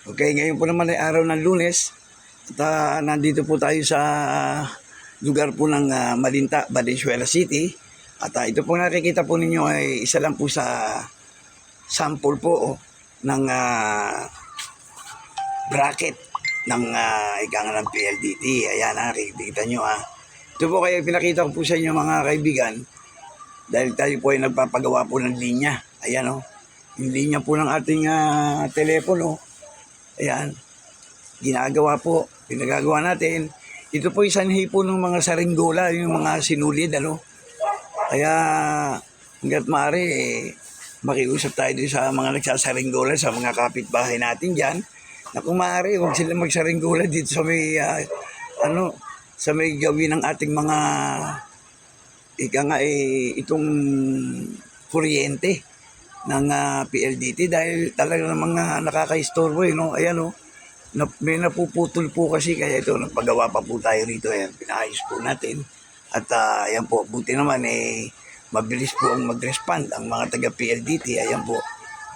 Okay, ngayon po naman ay araw ng Lunes at nandito po tayo sa lugar po ng Malinta, Valenzuela City. At ito po nakikita po ninyo ay isa lang po sa sample po ng bracket ng ng PLDT. Ayan, nakikita nyo . Ito po kaya pinakita ko po sa inyo mga kaibigan dahil tayo po ay nagpapagawa po ng linya. Ayan yung linya po ng ating telepono. Ayan, ginagawa po, pinagagawa natin. Ito po sanhi po ng mga saringgola, yung mga sinulid, Kaya, hanggat maaari, makiusap tayo doon sa mga nagsasaringgola, sa mga kapitbahay natin dyan, na kung maaari, huwag sila magsaringgola dito sa may, sa may gawin ng ating mga, itong kuryente ng PLDT dahil talaga ng mga nakaka-istorbo Ayan may napuputol po kasi kaya ito nagpagawa pa po tayo rito. Ayan, pinaayos po natin. At ayan po, buti naman mabilis po ang mag-respond ang mga taga PLDT. Ayan po.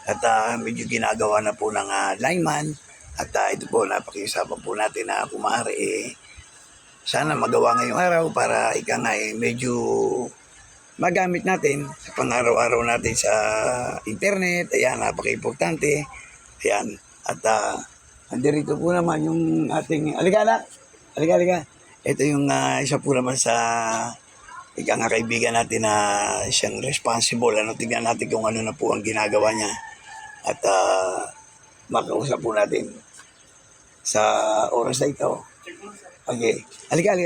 At medyo ginagawa na po ng lineman. At ito po, napakiusapan po natin na kung maaari sana magawa ngayong araw para medyo magamit natin sa pang-araw-araw natin sa internet. Ayan, napaka-importante. Ayan, at andirito po naman yung ating, halika. Ito yung isa po naman sa kaibigan natin na siyang responsible. Tingnan natin kung ano na po ang ginagawa niya. At makausap po natin sa oras na ito. Okay. Halika.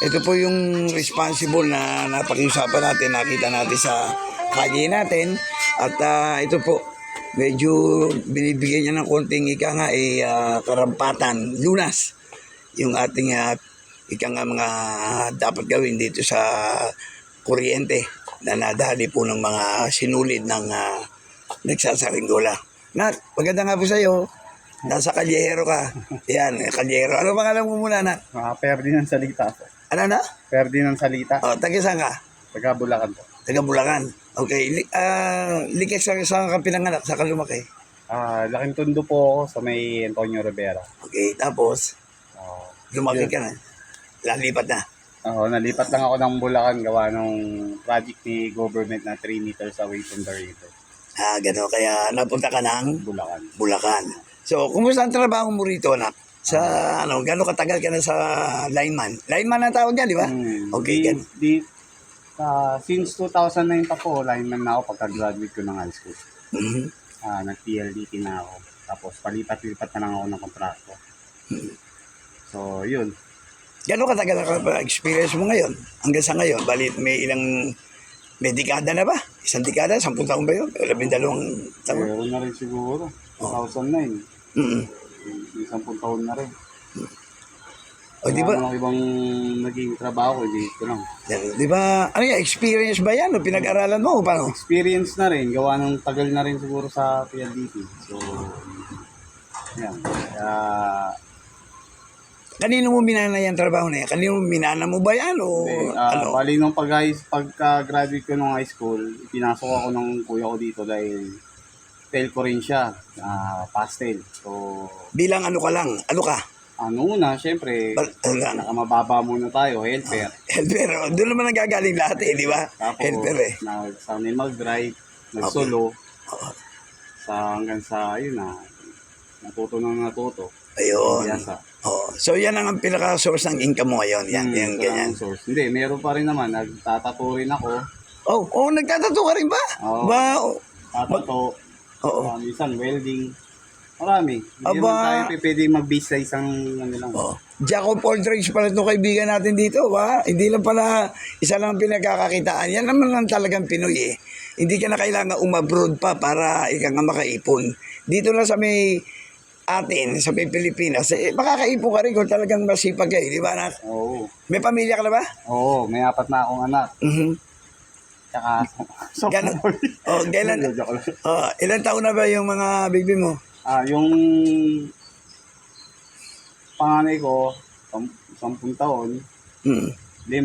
Ito po yung responsible na napakiusapan natin, nakita natin sa kalye natin. At ito po, medyo binibigyan niya ng konting karampatan, lunas. Yung ating mga dapat gawin dito sa kuryente na nadali po ng mga sinulid ng nagsasaringgola. Nak, maganda nga po sa'yo. Nasa kalyero ka. Yan, kalyero. Ano pangalan mo muna, Nak? Ferdinand Salita po. Ano na? Ferdinand Salita. Taga saan ka? Taga Bulacan po. Taga Bulacan. Okay. Likes saan ka pinanganak? Saan ka lumaki? Laking Tondo po ako sa may Antonio Rivera. Okay, tapos lumaki ka na. Lalipat na. Nalipat lang ako ng Bulacan gawa ng project ni government na 3 meters away from the river. Gano'n. Kaya napunta ka ng Bulacan. So, kumusta ang trabaho mo rito, Nak? Sa, gano'n katagal ka na sa lineman? Lineman ang tawag niya, di ba? Okay, since 2009 pa po, lineman na ako pagka-graduate ko ng high school. Mm-hmm. Nag-PLDT na ako. Tapos palipat-lipat na lang ako ng kontrakto. So, yun. Gano'n katagal ang experience mo ngayon? Hanggang sa ngayon, balit may dekada na ba? 1 dekada? 10 taon ba yun? 12 taon? Meron na rin siguro. 2009. Mm-hmm. 10 taon na rin. Di ba? Ano ibang naging trabaho, dito lang. Di ba, experience ba yan? O pinag-aralan mo o paano? Experience na rin. Gawa ng tagal na rin siguro sa PLDT. So, yan. Kanino mo minana yan trabaho na yan? Kanino mo minana mo ba yan? O bali nung pagka-graduate ko ng high school, pinasok ako ng kuya ko dito dahil telco rin siya, pastel. So, bilang ka lang? Ano ka? Una, syempre, nakamababa muna tayo, helper. Helper, doon naman nagagaling lahat di ba? Tapos, helper nagsanay mag-drive, nag-solo. Okay. Hanggang sa, natuto. Ayun. So, yan ang pinaka-source ng income mo ngayon. Yan, ganyan. Source. Hindi, meron pa rin naman. Nagtatato rin ako. Nagtatato ka rin ba? Tatato. Isang welding. Marami. Hindi naman tayo pwede mag-base sa isang lang. Jack of all trades pala itong kaibigan natin dito, ba? Hindi lang pala isa lang pinagkakakitaan. Yan naman lang talagang Pinoy Hindi ka na kailangan umabroad pa para makaipon. Dito lang sa may atin, sa may Pilipinas, makakaipon ka rin kung talagang masipag ka di ba, Anak? Oo. May pamilya ka na ba? Oo, may 4 na akong anak. Mm-hmm. Tsaka, ilan taon na ba yung mga baby mo? Yung panganay ko, 10 taon, 5, 3,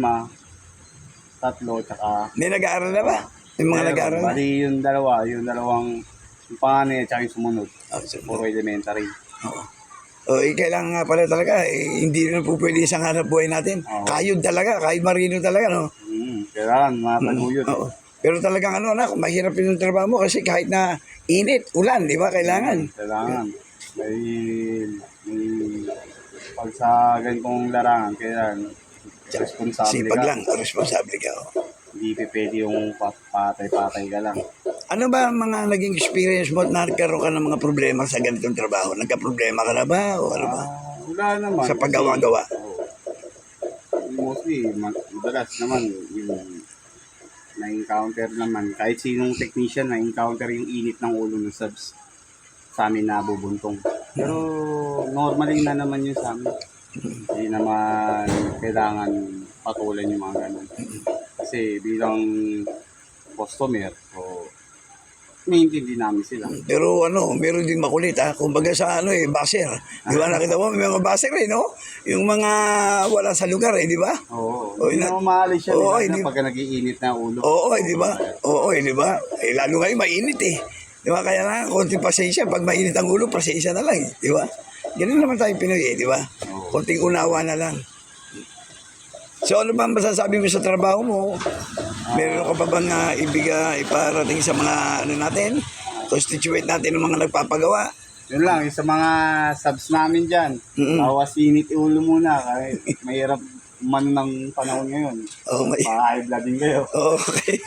tsaka... May nag-aaral na ba? May mga nag-aaral na? Bali yung dalawang, yung panganay at saka yung sumunod. Puro elementary. Oo. O, kailangan nga pala talaga, hindi rin po pwede isang hanap buhay natin. Oo. Kayod talaga, kahit marino talaga, no? Kailangan mataguyod. Oo. Pero talagang ano, anak, mahirap yung trabaho mo kasi kahit na init, ulan, di ba? Kailangan. Kailangan. May pag sa ganitong larangan, kailangan responsable Sipag ka. lang, responsable ka. Oh. Hindi pwede yung patay-patay ka lang. Ano ba ang mga naging experience mo at nagkaroon ka ng mga problema sa ganitong trabaho? Nagka-problema ka na ba? O ano ba? Wala naman. Sa paggawa-gawa? Mostly, madalas naman, yung na-encounter naman. Kahit sinong technician, na-encounter yung init ng ulo ng subs sa amin na bubuntong. Pero normally na naman yun sa amin. Hindi naman kailangan patulan yung mga ganun. Kasi bilang customer, so, maintindihan namin sila. Pero ano, meron din makulit ha. Kumbaga sa ano baser. Di ba nakita mo, may mga baser no? Yung mga wala sa lugar di ba? Oo. Oo, Hindi naman maalis siya. oo, Hindi hindi- pag nag-iinit na ulo. Oo, di ba? Oo, di ba? Lalo ngayon mainit Di ba? Kaya lang, konting pasensya. Pag mainit ang ulo, pasensya na lang di ba? Ganun naman tayo Pinoy di ba? Oo. Konting unawa na lang. So ano ba ang masasabi mo sa trabaho mo? Meron ka pa bang iparating sa mga ano natin? Constituent natin ng mga nagpapagawa. Yun lang, yung sa mga subs namin dyan. Bawas init ulo muna. Kahit mahirap man ng panahon ngayon. Oh, may... Pa-high blood din kayo. Okay.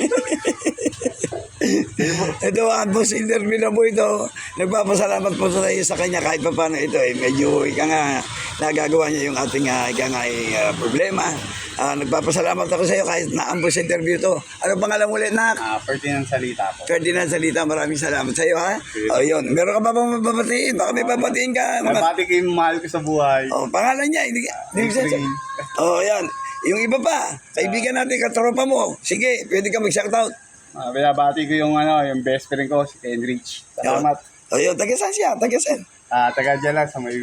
Ito ang boss interview na po ito. Nagpapasalamat po sa iyo sa kanya kahit pa paano ito medyo ika nga nagagawa niya yung ating ika nga problema. Nagpapasalamat ako sa iyo kahit na ang boss interview to. Ano pangalan ulit na? Ferdinand Salita po. Ferdinand Salita, maraming salamat sa iyo ha. O yun, meron ka ba bang mababatiin? Baka may babatiin ka. Nabati ko yung mahal ko sa buhay. Oh, pangalan niya, hindi April. Oh, yan. Yung iba pa, kaibigan natin, katropa mo. Sige, pwede ka mag-shoutout. Binabati ko yung best friend ko, si Ken Rich. Salamat. Oh, yun, taga-saan siya? Taga-saan? Taga dyan lang sa may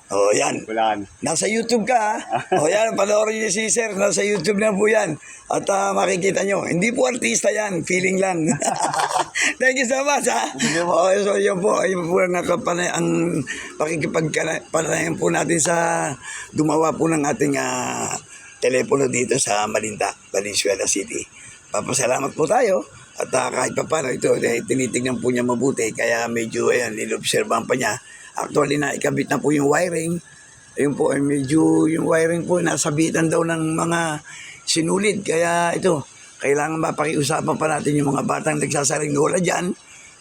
Oh, yan. Bulaan. Nasa YouTube ka, ha? O yan, panoorin niyo si Sir. Nasa YouTube na po yan. At makikita nyo. Hindi po artista yan. Feeling lang. Thank you so much, ha? O, so yun po. Ayun po ang pakikipagpanayan po natin sa gumawa po ng ating telepono dito sa Malinta, Valenzuela City. Papasalamat po tayo. At kahit pa paano ito, tinitignan po niya mabuti. Kaya medyo, ayan, nilobserbahan pa niya. Actually, ikabit na po yung wiring. Ayun po, medyo yung wiring po, nasabitan daw ng mga sinulid. Kaya ito, kailangan mapakiusapan pa natin yung mga batang nagsasaringgola dyan.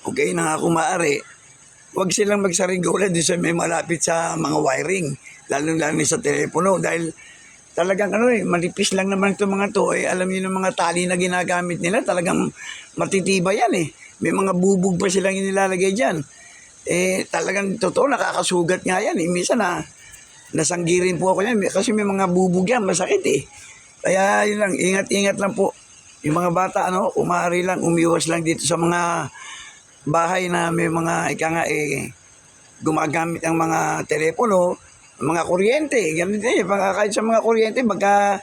Okay, na nga kung maaari, huwag silang magsaringgola doon sa may malapit sa mga wiring. Lalo-lalo sa telepono. Dahil talagang manipis lang naman itong mga to. Alam niyo ng mga tali na ginagamit nila, talagang matitibay yan May mga bubog pa silang inilalagay dyan. Talagang totoo, nakakasugat nga yan Minsan nasanggirin po ako yan kasi may mga bubog yan, masakit Kaya yun lang, ingat-ingat lang po. Yung mga bata, kung maaari lang, umiwas lang dito sa mga bahay na may mga, gumagamit ang mga telepono, mga kuryente. Ganun din, kahit sa mga kuryente, magka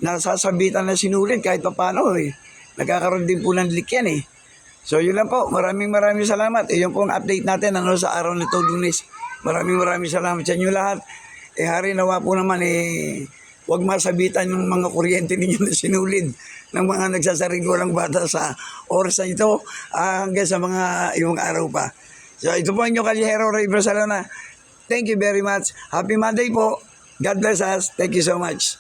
nasasabitan na sinulid kahit pa paano nagkakaroon din po ng leak yan So yun lang po, maraming salamat. Yun po ang update natin sa araw nito Lunes. Maraming salamat sa inyo lahat. Hari nawa po naman huwag masabitan yung mga kuryente ninyo na sinulid ng mga nagsasarigulang bata sa oras na ito hanggang sa mga ibang araw pa. So ito po ang inyong Kalyero Ray Brasalona. Thank you very much. Happy Monday po. God bless us. Thank you so much.